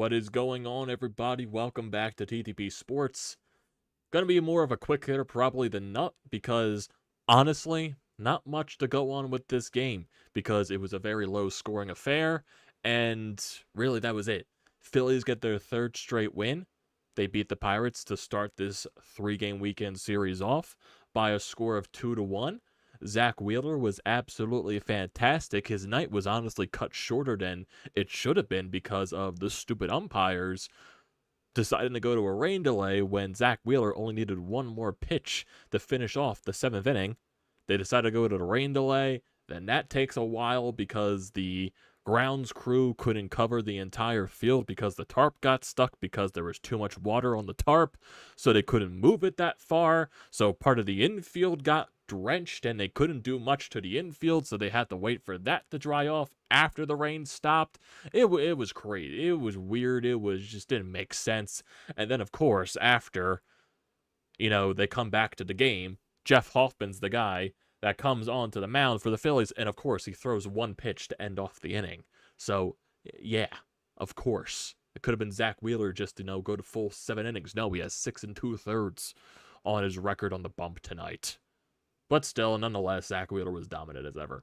What is going on, everybody? Welcome back to TTP Sports. Gonna be more of a quick hitter probably than not, because honestly, not much to go on with this game, because it was a very low scoring affair, and really that was it. Phillies get their third straight win. They beat the Pirates to start this 3-game weekend series off by a score of 2-1. Zack Wheeler was absolutely fantastic. His night was honestly cut shorter than it should have been because of the stupid umpires deciding to go to a rain delay when Zack Wheeler only needed one more pitch to finish off the 7th inning. They decided to go to the rain delay. Then that takes a while because the grounds crew couldn't cover the entire field because the tarp got stuck because there was too much water on the tarp, so they couldn't move it that far. So part of the infield got drenched and they couldn't do much to the infield, so they had to wait for that to dry off after the rain stopped. It was crazy. It was weird. It was just didn't make sense. And then of course after they come back to the game, Jeff Hoffman's the guy that comes onto the mound for the Phillies, and of course he throws one pitch to end off the inning. So yeah, of course it could have been Zack Wheeler just to go to full 7 innings. No, he has 6 2/3 on his record on the bump tonight. But still, nonetheless, Zack Wheeler was dominant as ever.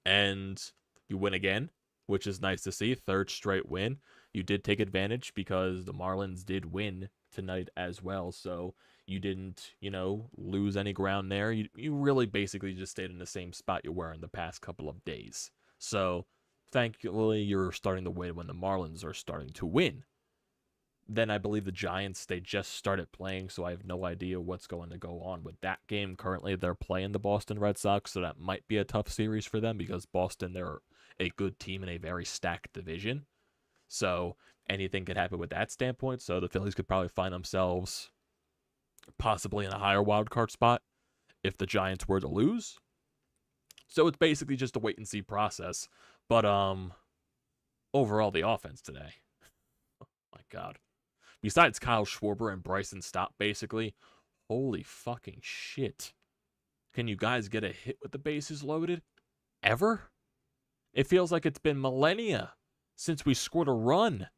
And you win again, which is nice to see. Third straight win. You did take advantage because the Marlins did win tonight as well. So you didn't, lose any ground there. You really basically just stayed in the same spot you were in the past couple of days. So thankfully, you're starting to win when the Marlins are starting to win. Then I believe the Giants, they just started playing, so I have no idea what's going to go on with that game. Currently, they're playing the Boston Red Sox, so that might be a tough series for them because Boston, they're a good team in a very stacked division. So anything could happen with that standpoint. So the Phillies could probably find themselves possibly in a higher wildcard spot if the Giants were to lose. So it's basically just a wait-and-see process. But overall, the offense today, oh my God. Besides Kyle Schwarber and Bryce and Stop, basically, holy fucking shit. Can you guys get a hit with the bases loaded? Ever? It feels like it's been millennia since we scored a run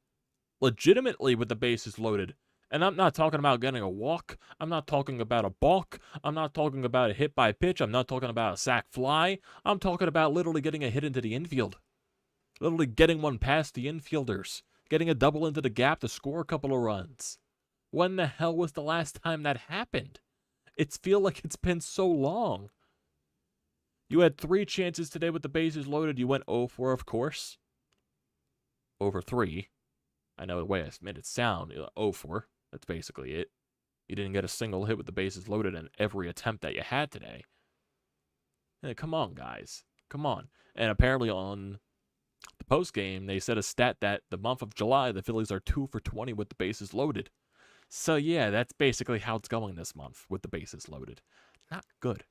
legitimately with the bases loaded. And I'm not talking about getting a walk. I'm not talking about a balk. I'm not talking about a hit by pitch. I'm not talking about a sac fly. I'm talking about literally getting a hit into the infield. Literally getting one past the infielders. Getting a double into the gap to score a couple of runs. When the hell was the last time that happened? It's feel like it's been so long. You had 3 chances today with the bases loaded. You went 0-4, of course. Over 3. I know the way I made it sound. 0-4. That's basically it. You didn't get a single hit with the bases loaded in every attempt that you had today. Hey, come on, guys. Come on. And apparently on the post game, they said a stat that the month of July, the Phillies are 2 for 20 with the bases loaded. So yeah, that's basically how it's going this month with the bases loaded. Not good.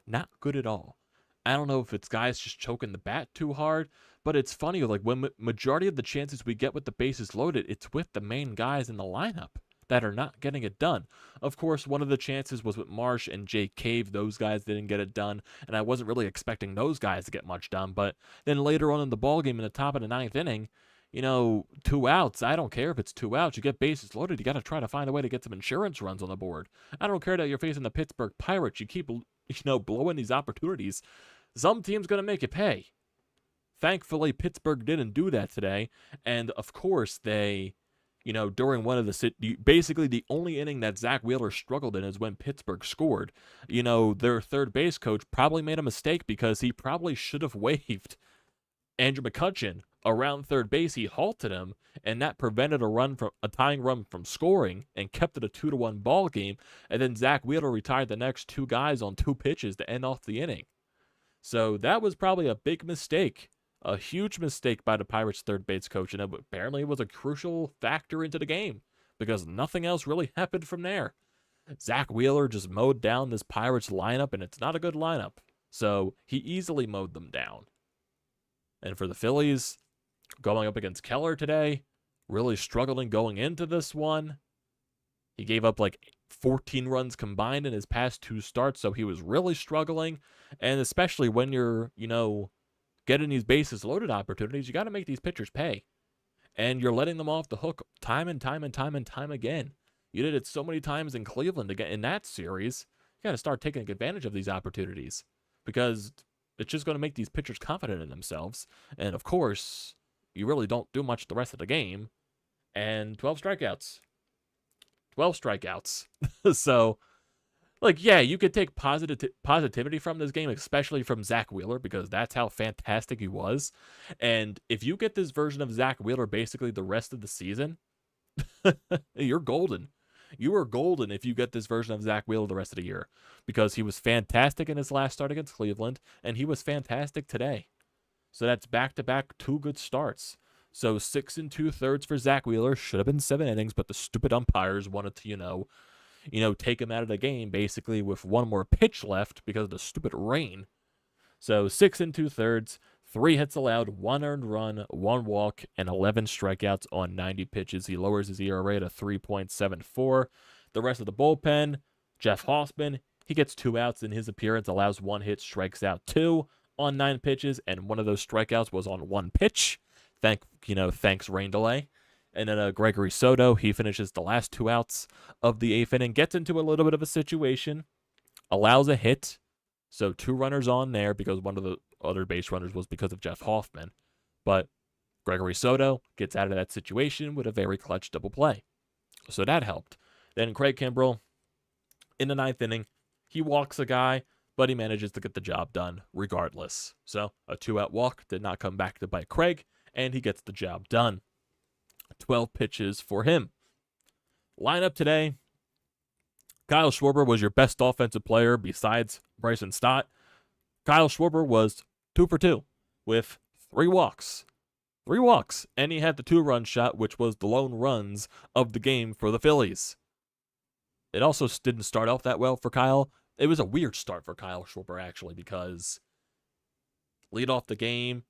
Not good at all. I don't know if it's guys just choking the bat too hard, but it's funny, like when majority of the chances we get with the bases loaded, it's with the main guys in the lineup that are not getting it done. Of course, one of the chances was with Marsh and Jake Cave. Those guys didn't get it done, and I wasn't really expecting those guys to get much done. But then later on in the ballgame, in the top of the 9th inning, 2 outs. I don't care if it's 2 outs. You get bases loaded. You got to try to find a way to get some insurance runs on the board. I don't care that you're facing the Pittsburgh Pirates. You keep, blowing these opportunities. Some team's going to make you pay. Thankfully, Pittsburgh didn't do that today. And, of course, they, during one of the, basically the only inning that Zack Wheeler struggled in is when Pittsburgh scored. Their third base coach probably made a mistake because he probably should have waved Andrew McCutchen around third base. He halted him, and that prevented a tying run from scoring and kept it a 2-1 ball game. And then Zack Wheeler retired the next 2 guys on 2 pitches to end off the inning. So that was probably a big mistake, a huge mistake by the Pirates' third base coach, and apparently it was a crucial factor into the game because nothing else really happened from there. Zack Wheeler just mowed down this Pirates lineup, and it's not a good lineup. So he easily mowed them down. And for the Phillies, going up against Keller today, really struggling going into this one. He gave up like 14 runs combined in his past 2 starts, so he was really struggling. And especially when you're, getting these bases loaded opportunities, you got to make these pitchers pay. And you're letting them off the hook time and time and time and time again. You did it so many times in Cleveland again in that series. You got to start taking advantage of these opportunities because it's just going to make these pitchers confident in themselves. And of course, you really don't do much the rest of the game. And 12 strikeouts. 12 strikeouts. So, like, yeah, you could take positivity from this game, especially from Zack Wheeler, because that's how fantastic he was. And if you get this version of Zack Wheeler basically the rest of the season, you're golden. You are golden if you get this version of Zack Wheeler the rest of the year, because he was fantastic in his last start against Cleveland, and he was fantastic today. So that's back-to-back 2 good starts. So 6 2/3 for Zack Wheeler. Should have been 7 innings, but the stupid umpires wanted to, take him out of the game basically with 1 more pitch left because of the stupid rain. So 6 2/3, 3 hits allowed, 1 earned run, 1 walk, and 11 strikeouts on 90 pitches. He lowers his ERA to 3.74. The rest of the bullpen, Jeff Hoskins, he gets 2 outs in his appearance, allows 1 hit, strikes out 2 on 9 pitches, and one of those strikeouts was on 1 pitch. Thanks rain delay. And then Gregory Soto, he finishes the last 2 outs of the 8th inning, gets into a little bit of a situation, allows a hit. So 2 runners on there because one of the other base runners was because of Jeff Hoffman. But Gregory Soto gets out of that situation with a very clutch double play. So that helped. Then Craig Kimbrell, in the 9th inning, he walks a guy, but he manages to get the job done regardless. So a 2-out walk did not come back to bite Craig, and he gets the job done. 12 pitches for him. Lineup today, Kyle Schwarber was your best offensive player besides Bryce and Stott. Kyle Schwarber was 2 for 2 with 3 walks. 3 walks, and he had the 2-run shot, which was the lone runs of the game for the Phillies. It also didn't start off that well for Kyle. It was a weird start for Kyle Schwarber, actually, because lead off the game,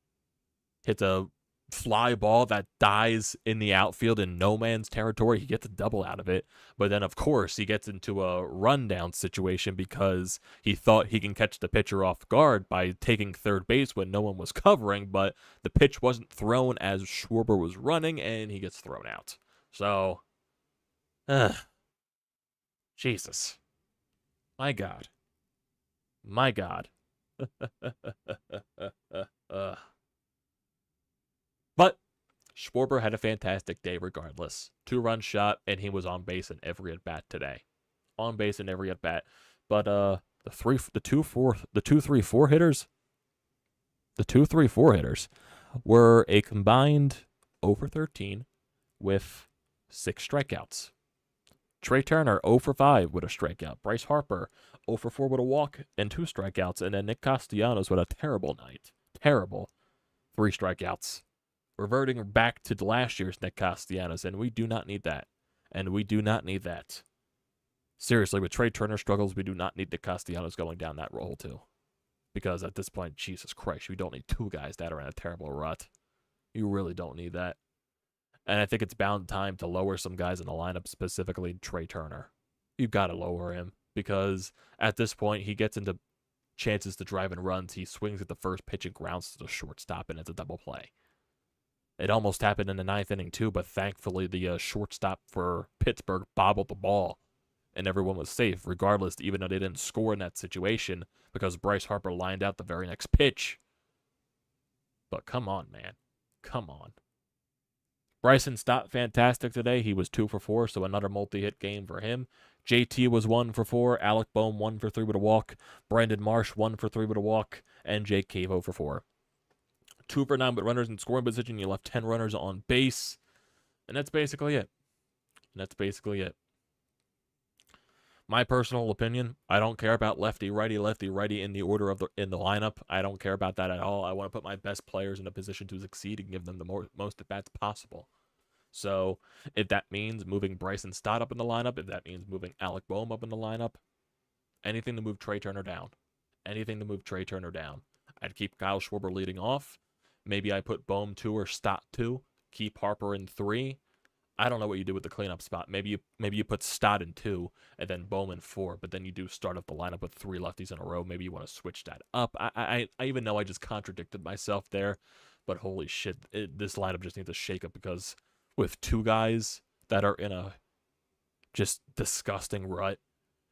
hits a fly ball that dies in the outfield in no man's territory. He gets a double out of it. But then, of course, he gets into a rundown situation because he thought he can catch the pitcher off guard by taking third base when no one was covering, but the pitch wasn't thrown as Schwarber was running, and he gets thrown out. So, Jesus. My God. My God. But Schwarber had a fantastic day regardless. 2-run shot, and he was on base in every at-bat today. On base in every at-bat. But the 2-3-4 hitters were a combined 0 for 13 with 6 strikeouts. Trey Turner, 0 for 5 with a strikeout. Bryce Harper, 0 for 4 with a walk and 2 strikeouts. And then Nick Castellanos with a terrible night. Terrible. 3 strikeouts. Reverting back to last year's Nick Castellanos, and we do not need that. And we do not need that. Seriously, with Trey Turner struggles, we do not need Nick Castellanos going down that role, too. Because at this point, Jesus Christ, we don't need 2 guys that are in a terrible rut. You really don't need that. And I think it's bound time to lower some guys in the lineup, specifically Trey Turner. You've got to lower him because at this point, he gets into chances to drive and runs. He swings at the first pitch and grounds to the shortstop, and it's a double play. It almost happened in the 9th inning, too, but thankfully the shortstop for Pittsburgh bobbled the ball, and everyone was safe, regardless, even though they didn't score in that situation because Bryce Harper lined out the very next pitch. But come on, man. Come on. Bryson Stott, fantastic today. He was 2 for 4, so another multi-hit game for him. JT was 1 for 4. Alec Boehm 1 for 3 with a walk. Brandon Marsh 1 for 3 with a walk. And Jake Cave 0 for 4. 2 for 9 with runners in scoring position. You left 10 runners on base. And that's basically it. My personal opinion, I don't care about lefty, righty in the order of in the lineup. I don't care about that at all. I want to put my best players in a position to succeed and give them the most at-bats possible. So if that means moving Bryson Stott up in the lineup, if that means moving Alec Boehm up in the lineup, anything to move Trey Turner down. I'd keep Kyle Schwarber leading off. Maybe I put Boehm 2 or Stott 2. Keep Harper in 3. I don't know what you do with the cleanup spot. Maybe you put Stott in 2 and then Boehm in 4, but then you do start up the lineup with 3 lefties in a row. Maybe you want to switch that up. I even know I just contradicted myself there, But holy shit, this lineup just needs a shakeup because with two guys that are in a just disgusting rut,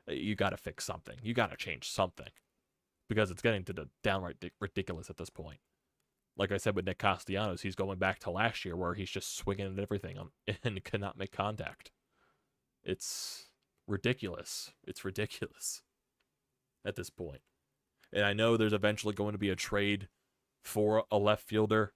you got to fix something. You got to change something because it's getting to the downright ridiculous at this point. Like I said with Nick Castellanos, he's going back to last year where he's just swinging at everything and cannot make contact. It's ridiculous. It's ridiculous at this point. And I know there's eventually going to be a trade for a left fielder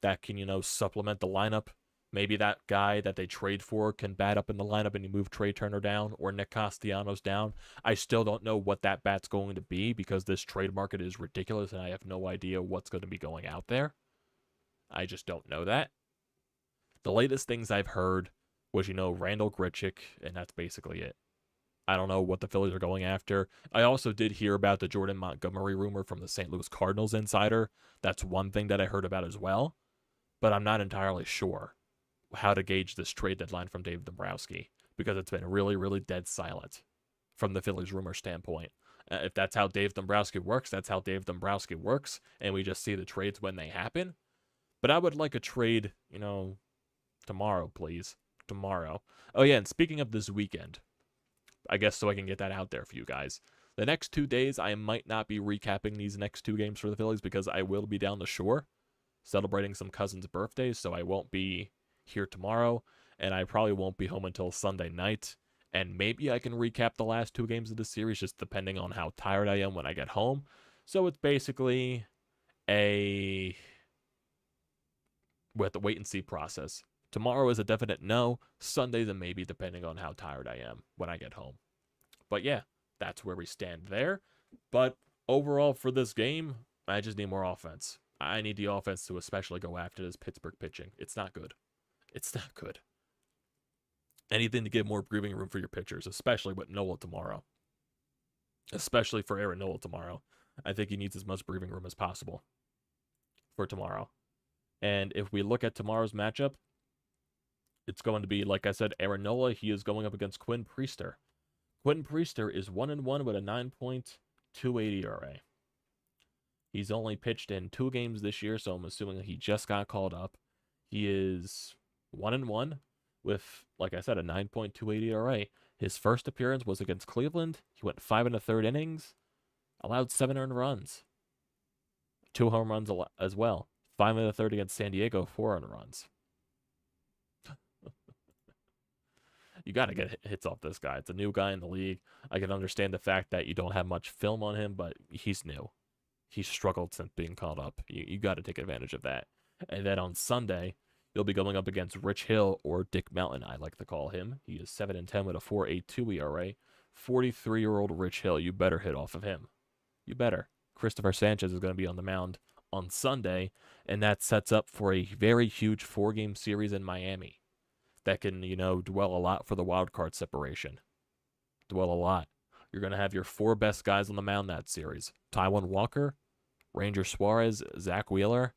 that can, supplement the lineup. Maybe that guy that they trade for can bat up in the lineup and you move Trey Turner down or Nick Castellanos down. I still don't know what that bat's going to be because this trade market is ridiculous and I have no idea what's going to be going out there. I just don't know that. The latest things I've heard was, Randall Grichuk, and that's basically it. I don't know what the Phillies are going after. I also did hear about the Jordan Montgomery rumor from the St. Louis Cardinals insider. That's one thing that I heard about as well. But I'm not entirely sure how to gauge this trade deadline from Dave Dombrowski because it's been really, really dead silent from the Phillies rumor standpoint. If that's how Dave Dombrowski works, that's how Dave Dombrowski works, and we just see the trades when they happen. But I would like a trade, tomorrow, please. Tomorrow. Oh, yeah, and speaking of this weekend, I guess so I can get that out there for you guys. The next 2 days, I might not be recapping these next two games for the Phillies because I will be down the shore celebrating some cousins' birthdays, so I won't be here tomorrow, and I probably won't be home until Sunday night. And maybe I can recap the last two games of the series, just depending on how tired I am when I get home. So it's basically with the wait-and-see process. Tomorrow is a definite no. Sunday's a maybe, depending on how tired I am when I get home. But yeah, that's where we stand there. But overall for this game, I just need more offense. I need the offense to especially go after this Pittsburgh pitching. It's not good. It's not good. Anything to give more breathing room for your pitchers, especially with Nola tomorrow. Especially for Aaron Nola tomorrow. I think he needs as much breathing room as possible for tomorrow. And if we look at tomorrow's matchup, it's going to be, like I said, Aaron Nola. He is going up against Quinn Priester. Quinn Priester is 1-1 with a 9.28 ERA. He's only pitched in 2 games this year, so I'm assuming he just got called up. He is 1-1 with, like I said, a 9.28 ERA. His first appearance was against Cleveland. He went 5 1/3 innings, allowed 7 earned runs, 2 home runs as well. 5 1/3 against San Diego, 4 earned runs. You got to get hits off this guy. It's a new guy in the league. I can understand the fact that you don't have much film on him, but he's new. He's struggled since being called up. You got to take advantage of that. And then on Sunday, you'll be going up against Rich Hill, or Dick Mountain, I like to call him. He is 7-10 with a 4.82 ERA. 43-year-old Rich Hill. You better hit off of him. You better. Christopher Sanchez is going to be on the mound on Sunday, and that sets up for a very huge 4-game series in Miami that can, dwell a lot for the wild card separation. Dwell a lot. You're going to have your 4 best guys on the mound that series. Taijuan Walker, Ranger Suarez, Zack Wheeler,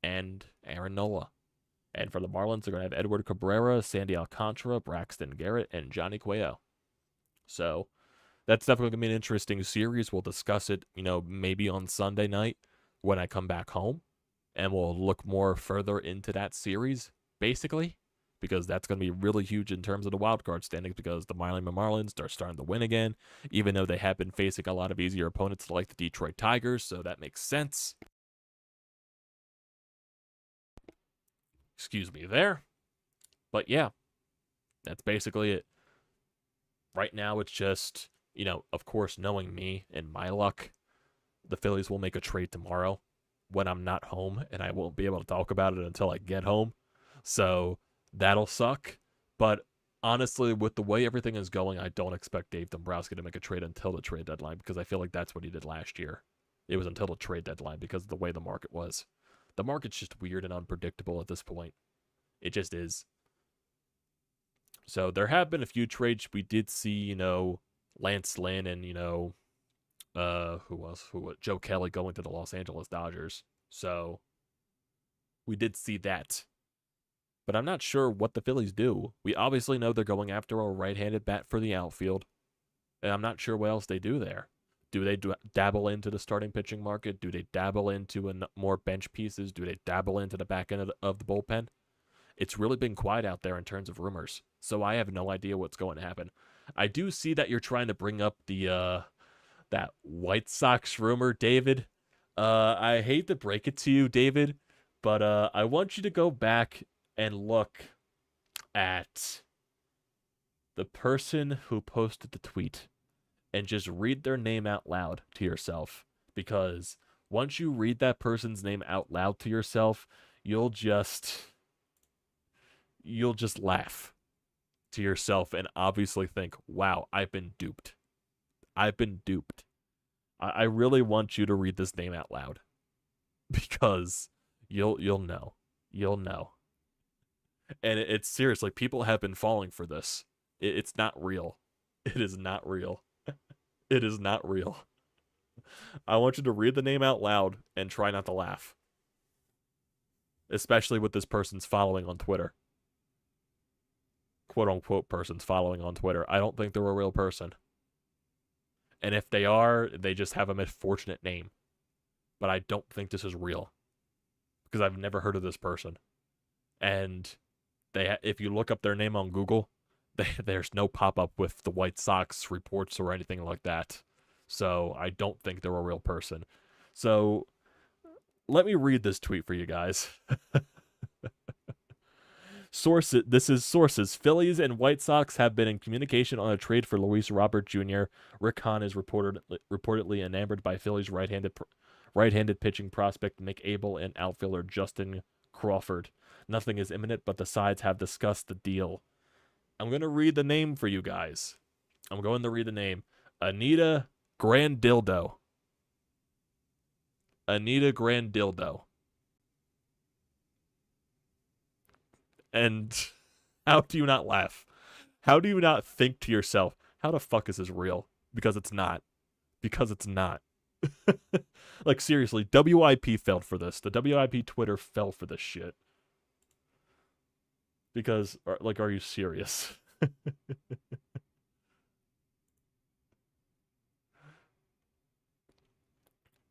and Aaron Nola. And for the Marlins, they're going to have Edward Cabrera, Sandy Alcantara, Braxton Garrett, and Johnny Cueto. So that's definitely going to be an interesting series. We'll discuss it, maybe on Sunday night when I come back home. And we'll look more further into that series, basically, because that's going to be really huge in terms of the wild card standings because the Miami Marlins are starting to win again, even though they have been facing a lot of easier opponents like the Detroit Tigers, so that makes sense. Excuse me there. But yeah, that's basically it. Right now, it's just, of course, knowing me and my luck, the Phillies will make a trade tomorrow when I'm not home, and I won't be able to talk about it until I get home. So that'll suck. But honestly, with the way everything is going, I don't expect Dave Dombrowski to make a trade until the trade deadline because I feel like that's what he did last year. It was until the trade deadline because of the way the market was. The market's just weird and unpredictable at this point. It just is. So there have been a few trades. We did see, Lance Lynn and, Joe Kelly going to the Los Angeles Dodgers. So we did see that. But I'm not sure what the Phillies do. We obviously know they're going after a right-handed bat for the outfield. And I'm not sure what else they do there. Do they dabble into the starting pitching market? Do they dabble into more bench pieces? Do they dabble into the back end of the bullpen? It's really been quiet out there in terms of rumors, so I have no idea what's going to happen. I do see that you're trying to bring up the that White Sox rumor, David. I hate to break it to you, David, but I want you to go back and look at the person who posted the tweet and just read their name out loud to yourself. Because once you read that person's name out loud to yourself, you'll just laugh to yourself and obviously think, wow, I've been duped. I've been duped. I really want you to read this name out loud. Because you'll know. You'll know. And it's seriously, people have been falling for this. It's not real. It is not real. It is not real. I want you to read the name out loud and try not to laugh. Especially with this person's following on Twitter. Quote-unquote person's following on Twitter. I don't think they're a real person. And if they are, they just have a misfortunate name. But I don't think this is real. Because I've never heard of this person. And if you look up their name on Google, there's no pop-up with the White Sox reports or anything like that. So I don't think they're a real person. So let me read this tweet for you guys. This is sources. Phillies and White Sox have been in communication on a trade for Luis Robert Jr. Rick Hahn is reportedly enamored by Phillies right-handed pitching prospect Nick Abel and outfielder Justin Crawford. Nothing is imminent, but the sides have discussed the deal. I'm going to read the name for you guys. I'm going to read the name. Anita Grandildo. Anita Grandildo. And how do you not laugh? How do you not think to yourself, how the fuck is this real? Because it's not. Because it's not. Like, seriously, WIP fell for this. The WIP Twitter fell for this shit. Because, like, are you serious?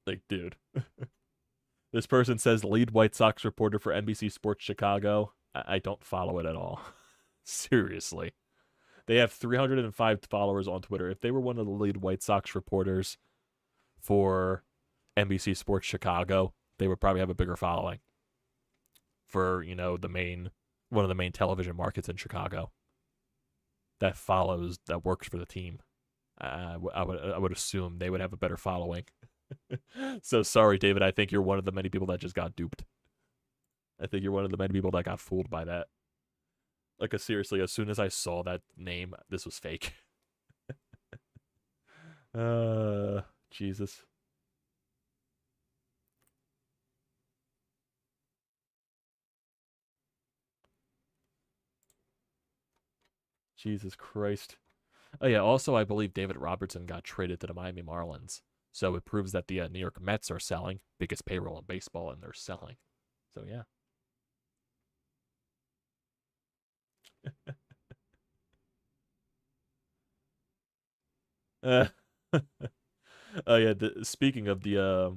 Like, dude. This person says lead White Sox reporter for NBC Sports Chicago. I don't follow it at all. Seriously. They have 305 followers on Twitter. If they were one of the lead White Sox reporters for NBC Sports Chicago, they would probably have a bigger following for, you know, one of the main television markets in Chicago that works for the team. I would assume they would have a better following. So sorry, David. I think you're one of the many people that just got duped. I think you're one of the many people that got fooled by that. Like, seriously, as soon as I saw that name, this was fake. Jesus. Jesus Christ. Oh, yeah, also, I believe David Robertson got traded to the Miami Marlins. So it proves that the New York Mets are selling. Biggest payroll in baseball, and they're selling. So, yeah. Oh, yeah, speaking of the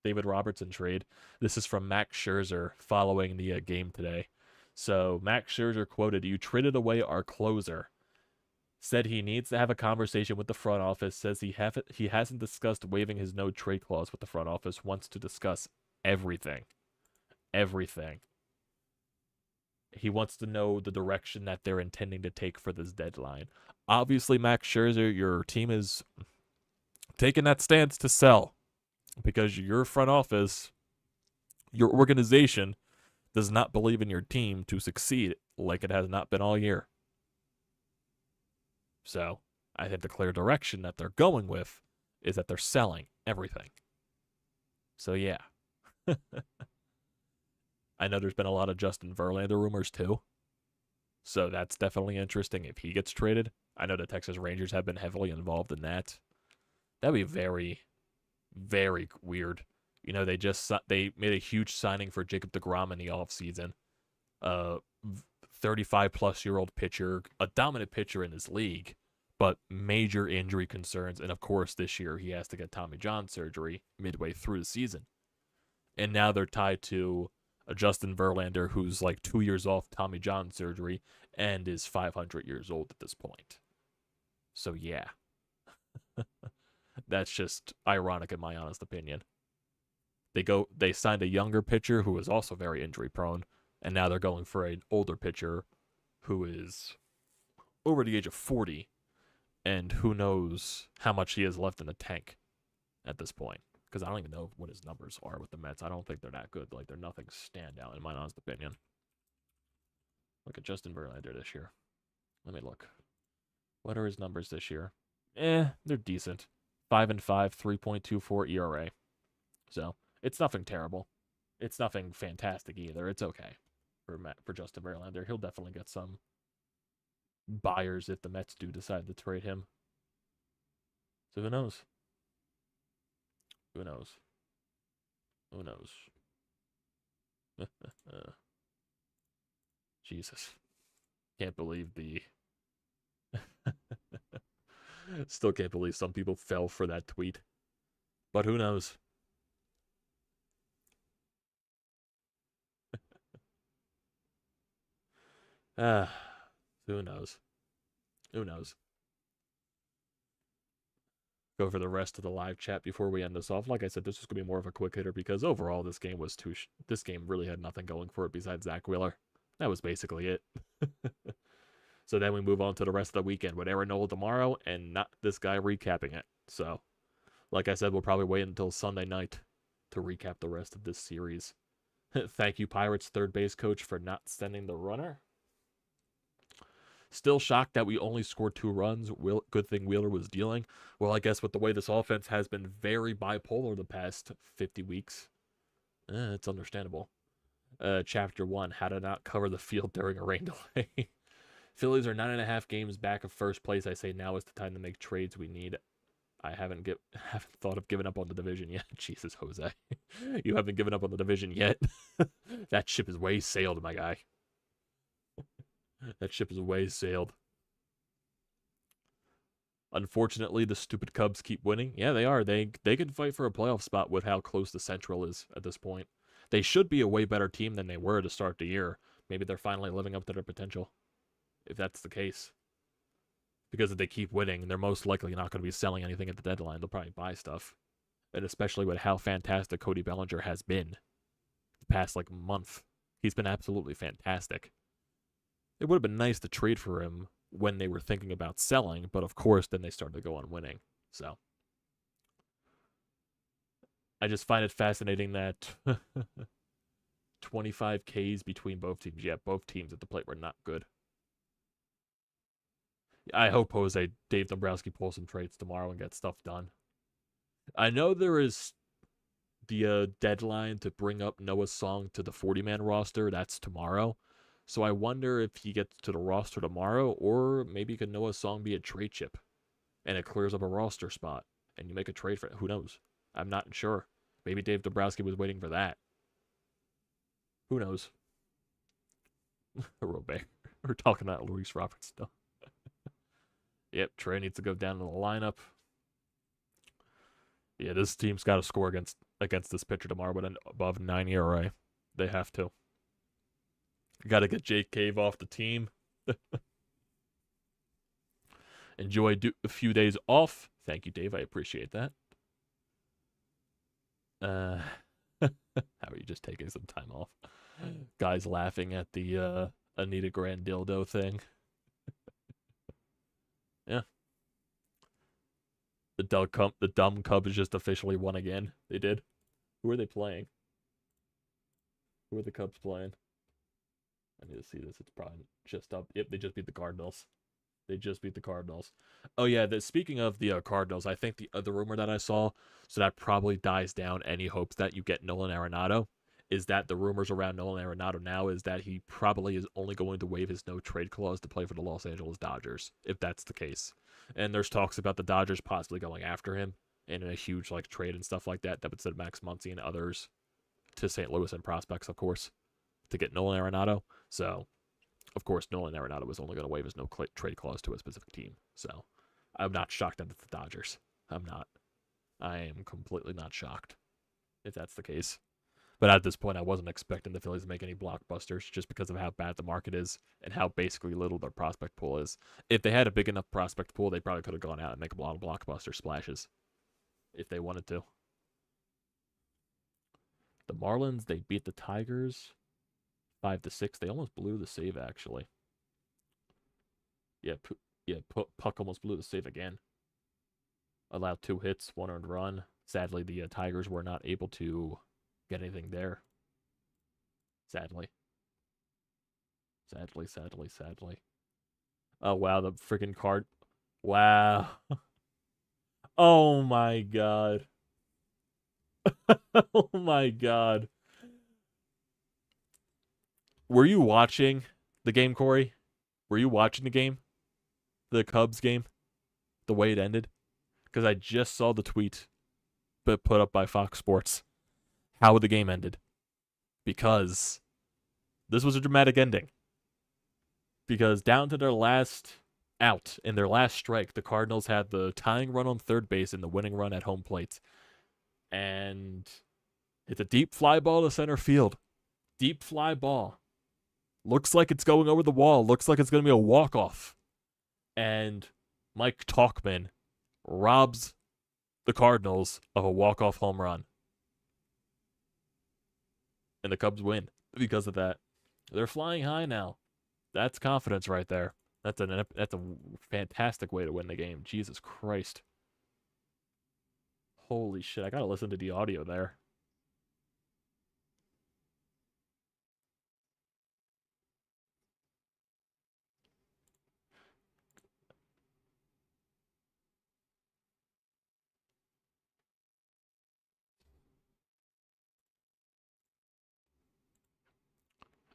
David Robertson trade, this is from Max Scherzer following the game today. So Max Scherzer quoted, "You traded away our closer." Said he needs to have a conversation with the front office. Says he hasn't discussed waiving his no trade clause with the front office. Wants to discuss everything. Everything. He wants to know the direction that they're intending to take for this deadline. Obviously, Max Scherzer, your team is taking that stance to sell because your front office, your organization, does not believe in your team to succeed like it has not been all year. So I think the clear direction that they're going with is that they're selling everything. So yeah. I know there's been a lot of Justin Verlander rumors too. So that's definitely interesting if he gets traded. I know the Texas Rangers have been heavily involved in that. That'd be very, very weird. You know, they made a huge signing for Jacob deGrom in the offseason. 35-plus-year-old pitcher, a dominant pitcher in this league. but major injury concerns. And of course, this year he has to get Tommy John surgery midway through the season. And now they're tied to a Justin Verlander who's like 2 years off Tommy John surgery and is 500 years old at this point. So yeah, that's just ironic in my honest opinion. They signed a younger pitcher who is also very injury prone, and now they're going for an older pitcher who is over the age of 40, and who knows how much he has left in the tank at this point. Because I don't even know what his numbers are with the Mets. I don't think they're that good. Like, they're nothing standout, in my honest opinion. Look at Justin Verlander this year. Let me look. What are his numbers this year? They're decent. 5-5, 3.24 ERA. So, it's nothing terrible. It's nothing fantastic either. It's okay for Justin Verlander. He'll definitely get some buyers if the Mets do decide to trade him. So who knows? Who knows? Who knows? Jesus. Can't believe the... Still can't believe some people fell for that tweet. But who knows? Who knows? Who knows? Go for the rest of the live chat before we end this off. Like I said, this is going to be more of a quick hitter because overall this game was this game really had nothing going for it besides Zack Wheeler. That was basically it. So then we move on to the rest of the weekend with Aaron Nola tomorrow and not this guy recapping it. So, like I said, we'll probably wait until Sunday night to recap the rest of this series. Thank you, Pirates third base coach, for not sending the runner. Still shocked that we only scored 2 runs. Good thing Wheeler was dealing. Well, I guess with the way this offense has been very bipolar the past 50 weeks, it's understandable. Chapter 1, how to not cover the field during a rain delay. Phillies are 9.5 games back of first place. I say now is the time to make trades we need. I haven't thought of giving up on the division yet. Jesus, Jose. You haven't given up on the division yet? That ship is way sailed, my guy. That ship is way sailed. Unfortunately, the stupid Cubs keep winning. Yeah, they are. They can fight for a playoff spot with how close the Central is at this point. They should be a way better team than they were to start the year. Maybe they're finally living up to their potential, if that's the case. Because if they keep winning, they're most likely not going to be selling anything at the deadline. They'll probably buy stuff. And especially with how fantastic Cody Bellinger has been the past, month. He's been absolutely fantastic. It would have been nice to trade for him when they were thinking about selling, but of course, then they started to go on winning. So, I just find it fascinating that 25 Ks between both teams. Yeah, both teams at the plate were not good. I hope Dave Dombrowski pulls some trades tomorrow and gets stuff done. I know there is the deadline to bring up Noah Song to the 40-man roster. That's tomorrow. So I wonder if he gets to the roster tomorrow, or maybe can Noah Song be a trade chip, and it clears up a roster spot, and you make a trade for it. Who knows? I'm not sure. Maybe Dave Dombrowski was waiting for that. Who knows? Robert. We're talking about Rhys Roberts still. Yep, Trey needs to go down to the lineup. Yeah, this team's got to score against this pitcher tomorrow with an above 9 ERA. They have to. Got to get Jake Cave off the team. Enjoy a few days off. Thank you, Dave. I appreciate that. How are you just taking some time off? Guys laughing at the Anita Grandildo thing. Yeah. The dumb Cubs just officially won again. They did. Who are they playing? Who are the Cubs playing? I need to see this. It's probably just up. Yep, they just beat the Cardinals. They just beat the Cardinals. Oh, yeah, speaking of the Cardinals, I think the other rumor that I saw, so that probably dies down any hopes that you get Nolan Arenado, is that the rumors around Nolan Arenado now is that he probably is only going to waive his no-trade clause to play for the Los Angeles Dodgers, if that's the case. And there's talks about the Dodgers possibly going after him in a huge trade and stuff like that would send Max Muncy and others to St. Louis and prospects, of course, to get Nolan Arenado. So, of course, Nolan Arenado was only going to waive his no-trade clause to a specific team. So, I'm not shocked that it's the Dodgers. I'm not. I am completely not shocked if that's the case. But at this point, I wasn't expecting the Phillies to make any blockbusters just because of how bad the market is and how basically little their prospect pool is. If they had a big enough prospect pool, they probably could have gone out and make a lot of blockbuster splashes if they wanted to. The Marlins, they beat the Tigers 5-6. They almost blew the save, actually. Yeah, Puck almost blew the save again. Allowed 2 hits, 1 earned run. Sadly, the Tigers were not able to get anything there. Sadly. Oh, wow, the freaking card. Wow. Oh, my God. Oh, my God. Were you watching the game, Corey? Were you watching the game? The Cubs game? The way it ended? Because I just saw the tweet but put up by Fox Sports. How the game ended. Because this was a dramatic ending. Because down to their last out, in their last strike, the Cardinals had the tying run on third base and the winning run at home plate. And it's a deep fly ball to center field. Deep fly ball. Looks like it's going over the wall. Looks like it's going to be a walk-off. And Mike Tauchman robs the Cardinals of a walk-off home run. And the Cubs win because of that. They're flying high now. That's confidence right there. That's a fantastic way to win the game. Jesus Christ. Holy shit, I gotta listen to the audio there.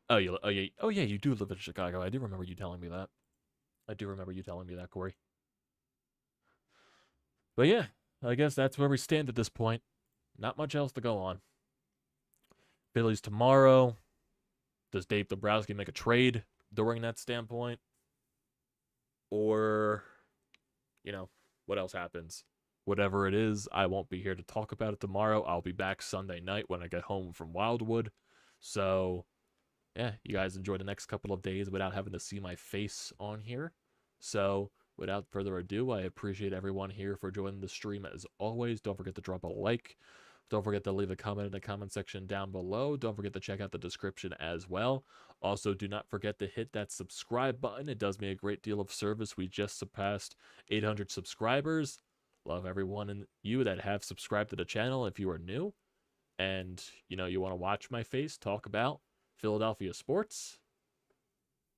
Oh yeah, you do live in Chicago. I do remember you telling me that. Corey. But yeah, I guess that's where we stand at this point. Not much else to go on. Phillies tomorrow. Does Dave Dombrowski make a trade during that standpoint? Or, what else happens? Whatever it is, I won't be here to talk about it tomorrow. I'll be back Sunday night when I get home from Wildwood. So, yeah, you guys enjoy the next couple of days without having to see my face on here. So, without further ado, I appreciate everyone here for joining the stream as always. Don't forget to drop a like. Don't forget to leave a comment in the comment section down below. Don't forget to check out the description as well. Also, do not forget to hit that subscribe button. It does me a great deal of service. We just surpassed 800 subscribers. Love everyone and you that have subscribed to the channel if you are new. And, you want to watch my face talk about Philadelphia sports.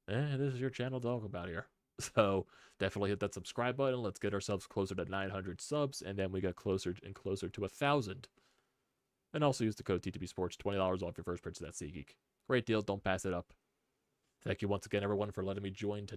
This is your channel to talk about here. So definitely hit that subscribe button. Let's get ourselves closer to 900 subs. And then we get closer and closer to 1,000. And also use the code TTPSPORTS, $20 off your first purchase at SEATGEEK. Great deal. Don't pass it up. Thank you once again, everyone, for letting me join tonight.